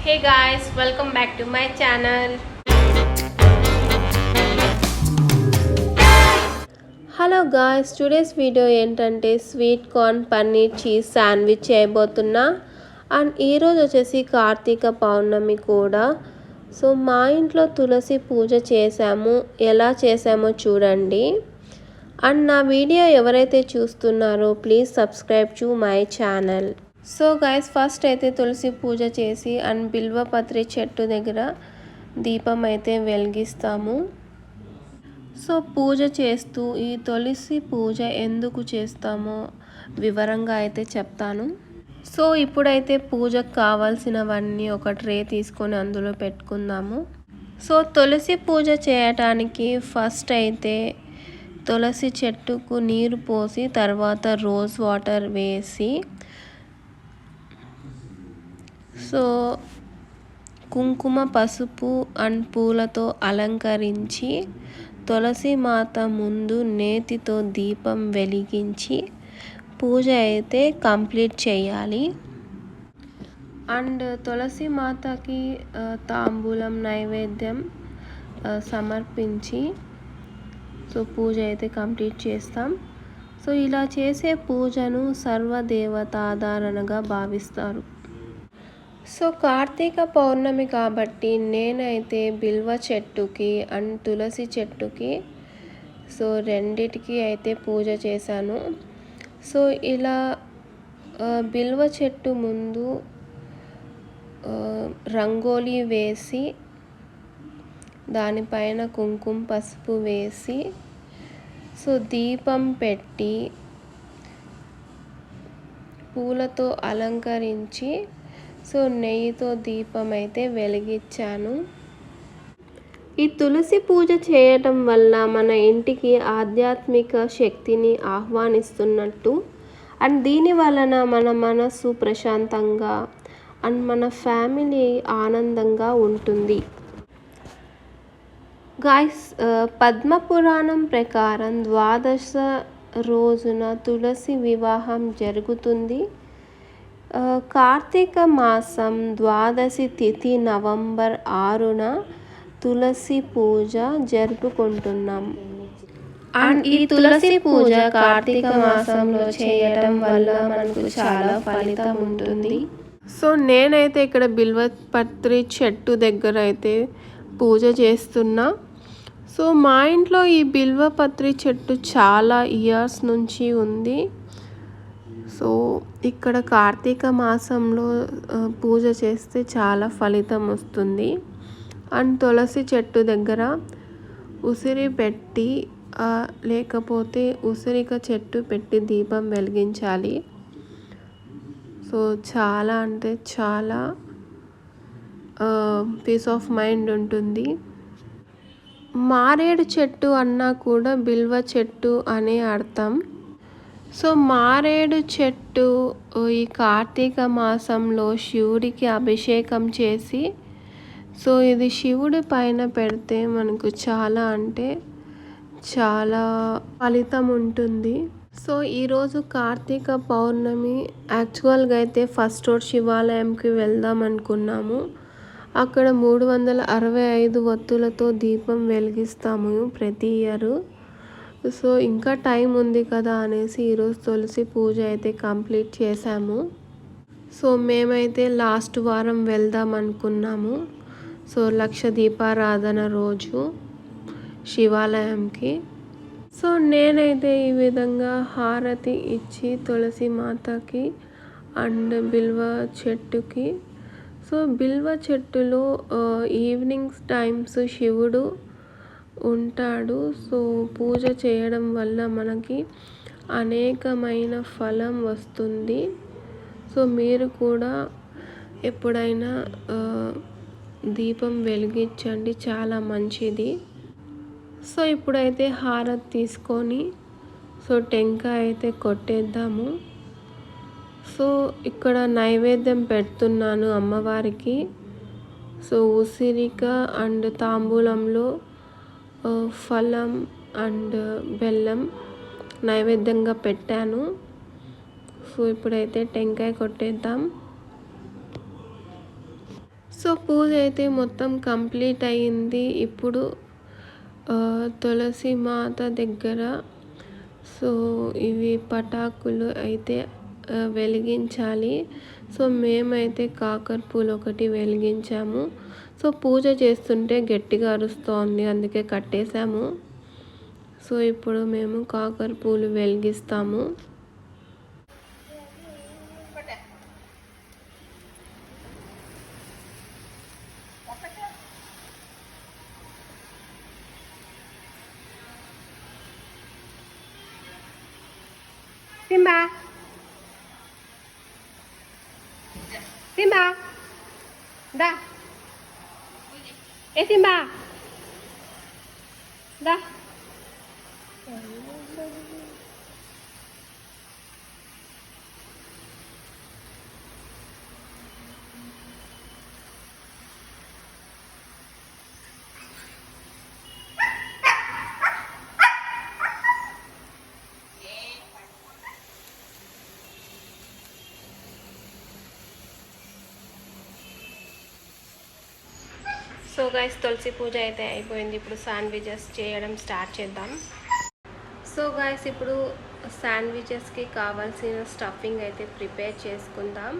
Hey guys, welcome back to my channel. Hello guys, today's video ఏంటంటే sweet corn paneer cheese sandwich చేయబోతున్నా. And ఈరోజు వచ్చేసి కార్తీక పౌర్ణమి కూడా. So మా ఇంట్లో తులసి పూజ చేసాము. ఎలా చేసామో చూడండి. అండ్ నా వీడియో ఎవరైతే చూస్తున్నారో please subscribe to my channel. So guys, first అయితే తులసి పూజ చేసి అండ్ బిల్వపత్రి చెట్టు దగ్గర దీపం అయితే వెలిగిస్తాము. సో పూజ చేస్తూ ఈ తులసి పూజ ఎందుకు చేస్తామో వివరంగా అయితే చెప్తాను. సో ఇప్పుడైతే పూజకు కావాల్సినవన్నీ ఒక ట్రే తీసుకొని అందులో పెట్టుకుందాము. సో తులసి పూజ చేయటానికి ఫస్ట్ అయితే తులసి చెట్టుకు నీరు పోసి తర్వాత రోజ్ వాటర్ వేసి సో కుంకుమ పసుపు అండ్ పూలతో అలంకరించి తులసి మాత ముందు నేతితో దీపం వెలిగించి పూజ అయితే కంప్లీట్ చేయాలి. అండ్ తులసి మాతకి తాంబూలం నైవేద్యం సమర్పించి సో పూజ అయితే కంప్లీట్ చేస్తాం. సో ఇలా చేసే పూజను సర్వదేవతాధారణగా భావిస్తారు. సో కార్తీక పౌర్ణమి కాబట్టి నేనైతే బిల్వ చెట్టుకి అండ్ తులసి చెట్టుకి సో రెండిటికి అయితే పూజ చేశాను. సో ఇలా బిల్వ చెట్టు ముందు రంగోలీ వేసి దానిపైన కుంకుమ పసుపు వేసి సో దీపం పెట్టి పూలతో అలంకరించి సో నెయ్యితో దీపం అయితే వెలిగించాను. ఈ తులసి పూజ చేయటం వల్ల మన ఇంటికి ఆధ్యాత్మిక శక్తిని ఆహ్వానిస్తున్నట్టు అండ్ దీని వలన మన మనసు ప్రశాంతంగా అండ్ మన ఫ్యామిలీ ఆనందంగా ఉంటుంది. గాయ్స్, పద్మపురాణం ప్రకారం ద్వాదశ రోజున తులసి వివాహం జరుగుతుంది. కార్తీక మాసం ద్వాదశి తిథి నవంబర్ 6న తులసి పూజ జరుపుకుంటున్నాం. అండ్ ఈ తులసి పూజ కార్తీక మాసంలో చేయడం వల్ల మనకు చాలా ఫలితం ఉంటుంది. సో నేనైతే ఇక్కడ బిల్వపత్రి చెట్టు దగ్గర అయితే పూజ చేస్తున్నా. సో మా ఇంట్లో ఈ బిల్వపత్రి చెట్టు చాలా ఇయర్స్ నుంచి ఉంది. సో ఇక్కడ కార్తీక మాసంలో పూజ చేస్తే చాలా ఫలితం వస్తుంది. అండ్ తులసి చెట్టు దగ్గర ఉసిరి పెట్టి లేకపోతే ఉసిరిక చెట్టు పెట్టి దీపం వెలిగించాలి. సో చాలా అంటే చాలా పీస్ ఆఫ్ మైండ్ ఉంటుంది. మారేడు చెట్టు అన్నా కూడా బిల్వ చెట్టు అనే అర్థం. సో మారేడు చెట్టు ఈ కార్తీక మాసంలో శివుడికి అభిషేకం చేసి సో ఇది శివుడి పైన పెడితే మనకు చాలా అంటే చాలా ఫలితం ఉంటుంది. సో ఈరోజు కార్తీక పౌర్ణమి. యాక్చువల్గా అయితే ఫస్ట్ రోడ్ శివాలయంకి వెళ్దాం అనుకున్నాము. అక్కడ 365 వత్తులతో దీపం వెలిగిస్తాము ప్రతి ఇయర్. సో ఇంకా టైం ఉంది కదా అనేసి ఈరోజు తులసి పూజ అయితే కంప్లీట్ చేశాము. సో మేమైతే లాస్ట్ వారం వెళ్దాం అనుకున్నాము. సో లక్ష దీపారాధన రోజు శివాలయంకి. సో నేనైతే ఈ విధంగా హారతి ఇచ్చి తులసి మాతకి అండ్ బిల్వ చెట్టుకి సో బిల్వ చెట్టులో ఈవినింగ్ టైమ్స్ శివుడు ఉంటాడు. సో పూజ చేయడం వల్ల మనకి అనేకమైన ఫలం వస్తుంది. సో మీరు కూడా ఎప్పుడైనా దీపం వెలిగించండి, చాలా మంచిది. సో ఇప్పుడైతే హారతి తీసుకొని సో టెంకాయ అయితే కొట్టేద్దాము. సో ఇక్కడ నైవేద్యం పెడుతున్నాను అమ్మవారికి. సో ఉసిరిక అండ్ తాంబూలంలో ఫలం అండ్ బెల్లం నైవేద్యంగా పెట్టాను. సో ఇప్పుడైతే టెంకాయ కొట్టేద్దాం. సో పూజ అయితే మొత్తం కంప్లీట్ అయ్యింది. ఇప్పుడు తులసి మాత దగ్గర సో ఇవి పటాకులు అయితే వెలిగించాలి. సో మేమైతే కాకరపూలు ఒకటి వెలిగించాము. సో పూజ చేస్తుంటే గట్టిగా అరుస్తోంది, అందుకే కట్టేశాము. సో ఇప్పుడు మేము కాకరపూలు వెలిగిస్తాము. Simba. Simba. Da. Simba. Da. So guys Tulasi puja అయితే అయిపోయింది. ఇప్పుడు శాండ్విచెస్ చేయడం స్టార్ట్ చేద్దాం. సో గైస్ ఇప్పుడు శాండ్విచెస్కి కావాల్సిన స్టఫింగ్ అయితే ప్రిపేర్ చేసుకుందాం.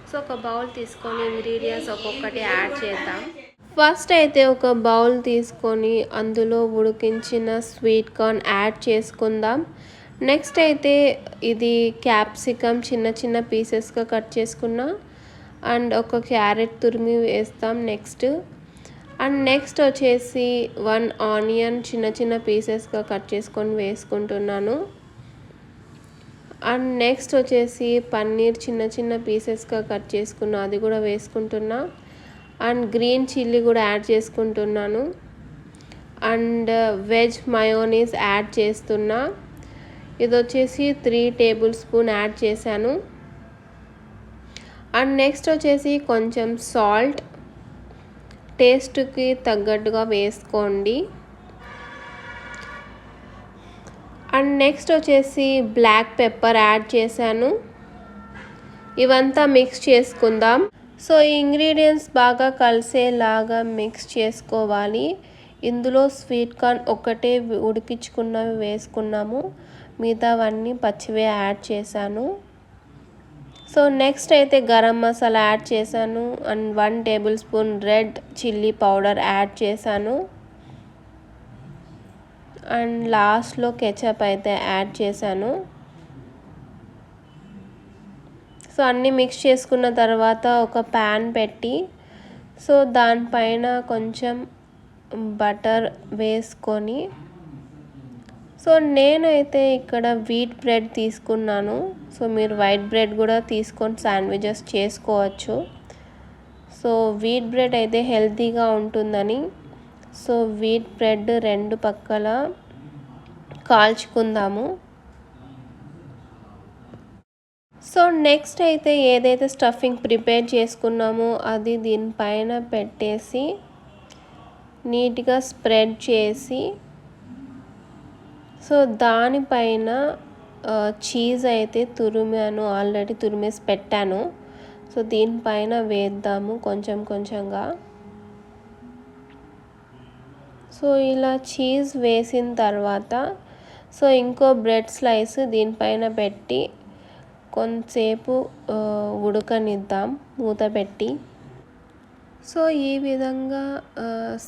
సో ఒక బౌల్ తీసుకొని ఇంగ్రీడియంట్స్ ఒక్కొక్కటి యాడ్ చేద్దాం. ఫస్ట్ అయితే ఒక బౌల్ తీసుకొని అందులో ఉడికించిన స్వీట్ కార్న్ యాడ్ చేసుకుందాం. నెక్స్ట్ అయితే ఇది క్యాప్సికమ్ చిన్న చిన్న పీసెస్గా కట్ చేసుకున్నా అండ్ ఒక క్యారెట్ తురిమి వేస్తాం నెక్స్ట్. అండ్ నెక్స్ట్ వచ్చేసి 1 ఆనియన్ చిన్న చిన్న పీసెస్గా కట్ చేసుకొని వేసుకుంటున్నాను. అండ్ నెక్స్ట్ వచ్చేసి పన్నీర్ చిన్న చిన్న పీసెస్గా కట్ చేసుకున్నా, అది కూడా వేసుకుంటున్నా. అండ్ గ్రీన్ చిల్లీ కూడా యాడ్ చేసుకుంటున్నాను. అండ్ వెజ్ మయోనీస్ యాడ్ చేస్తున్నా. ఇది వచ్చేసి 3 టేబుల్ స్పూన్ యాడ్ చేశాను. అండ్ నెక్స్ట్ వచ్చేసి కొంచెం సాల్ట్ టేస్ట్కి తగ్గట్టుగా వేసుకోండి. అండ్ నెక్స్ట్ వచ్చేసి బ్లాక్ పెప్పర్ యాడ్ చేశాను. ఇవంతా మిక్స్ చేసుకుందాం. సో ఈ ఇంగ్రీడియంట్స్ బాగా కలిసేలాగా మిక్స్ చేసుకోవాలి. ఇందులో స్వీట్ కార్న్ ఒకటే ఉడికించుకున్నవి వేసుకున్నాము, మిగతావన్నీ పచ్చివే యాడ్ చేశాను. సో నెక్స్ట్ అయితే గరం మసాలా యాడ్ చేశాను and 1 table spoon red chilli powder add చేశాను. అండ్ లాస్ట్లో కెచప్ అయితే యాడ్ చేశాను. సో అన్నీ మిక్స్ చేసుకున్న తర్వాత ఒక ప్యాన్ పెట్టి సో దానిపైన కొంచెం బటర్ వేసుకొని సో నేనైతే ఇక్కడ వీట్ బ్రెడ్ తీసుకున్నాను. సో మీరు వైట్ బ్రెడ్ కూడా తీసుకొని శాండ్విచెస్ చేసుకోవచ్చు. సో వీట్ బ్రెడ్ అయితే హెల్తీగా ఉంటుందని సో వీట్ బ్రెడ్ 2 పక్కల కాల్చుకుందాము. సో నెక్స్ట్ అయితే ఏదైతే స్టఫింగ్ ప్రిపేర్ చేసుకున్నామో అది దీనిపైన పెట్టేసి నీట్గా స్ప్రెడ్ చేసి సో దానిపైన చీజ్ అయితే ఆల్రెడీ తురిమేసి పెట్టాను. సో దీనిపైన వేద్దాము కొంచెం కొంచెంగా. సో ఇలా చీజ్ వేసిన తర్వాత సో ఇంకో బ్రెడ్ స్లైస్ దీనిపైన పెట్టి కొంతసేపు ఉడకనిద్దాం మూత పెట్టి. సో ఈ విధంగా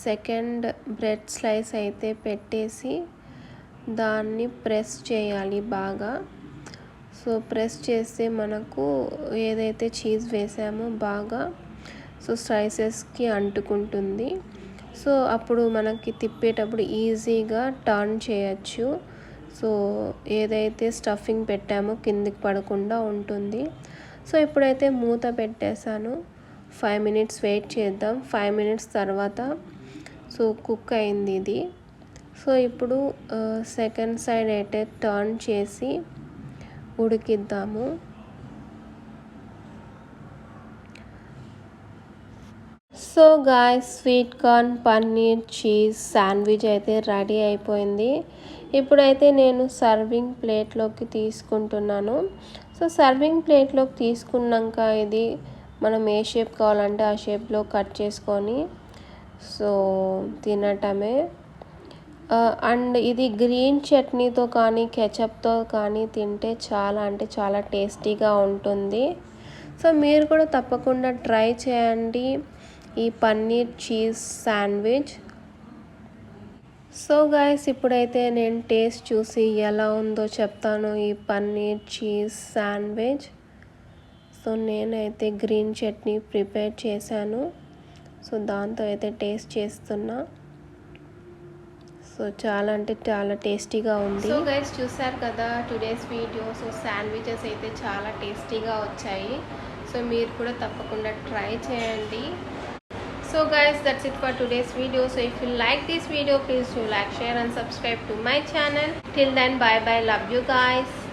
సెకండ్ బ్రెడ్ స్లైస్ అయితే పెట్టేసి దాన్ని ప్రెస్ చేయాలి బాగా. సో ప్రెస్ చేస్తే మనకు ఏదైతే చీజ్ వేసామో బాగా సో స్లైసెస్కి అంటుకుంటుంది. సో అప్పుడు మనకి తిప్పేటప్పుడు ఈజీగా టర్న్ చేయొచ్చు. సో ఏదైతే స్టఫింగ్ పెట్టామో కిందికి పడకుండా ఉంటుంది. సో ఇప్పుడైతే మూత పెట్టేశాను. 5 మినిట్స్ వెయిట్ చేద్దాం. 5 మినిట్స్ తర్వాత సో కుక్ అయింది ఇది. సో ఇప్పుడు సెకండ్ సైడ్ అయితే టర్న్ చేసి ఉడికిద్దాము. So guys sweet corn paneer cheese sandwich అయితే రెడీ అయిపోయింది. ఇప్పుడైతే నేను సర్వింగ్ ప్లేట్లోకి తీసుకుంటున్నాను. సో సర్వింగ్ ప్లేట్లోకి తీసుకున్నాక ఇది మనం ఏ షేప్ కావాలంటే ఆ షేప్లో కట్ చేసుకొని సో తినటమే. అండ్ ఇది గ్రీన్ చట్నీతో కానీ కెచప్తో కానీ తింటే చాలా అంటే చాలా టేస్టీగా ఉంటుంది. సో మీరు కూడా తప్పకుండా ట్రై చేయండి ఈ paneer cheese sandwich. So guys ఇప్పుడైతే నేను టేస్ట్ చూసి ఎలా ఉందో చెప్తాను ఈ పన్నీర్ చీజ్ శాండ్విచ్. సో నేనైతే గ్రీన్ చట్నీ ప్రిపేర్ చేశాను. సో దాంతో అయితే టేస్ట్ చేస్తున్నా. సో చాలా అంటే చాలా టేస్టీగా ఉంది. సో గైస్ చూసారు కదా టుడేస్ వీడియో. సో శాండ్విచెస్ అయితే చాలా టేస్టీగా వచ్చాయి. సో మీరు కూడా తప్పకుండా ట్రై చేయండి. So guys, that's it for today's video. So if you like this video, please do like, share and subscribe to my channel. Till then, bye bye. Love you guys.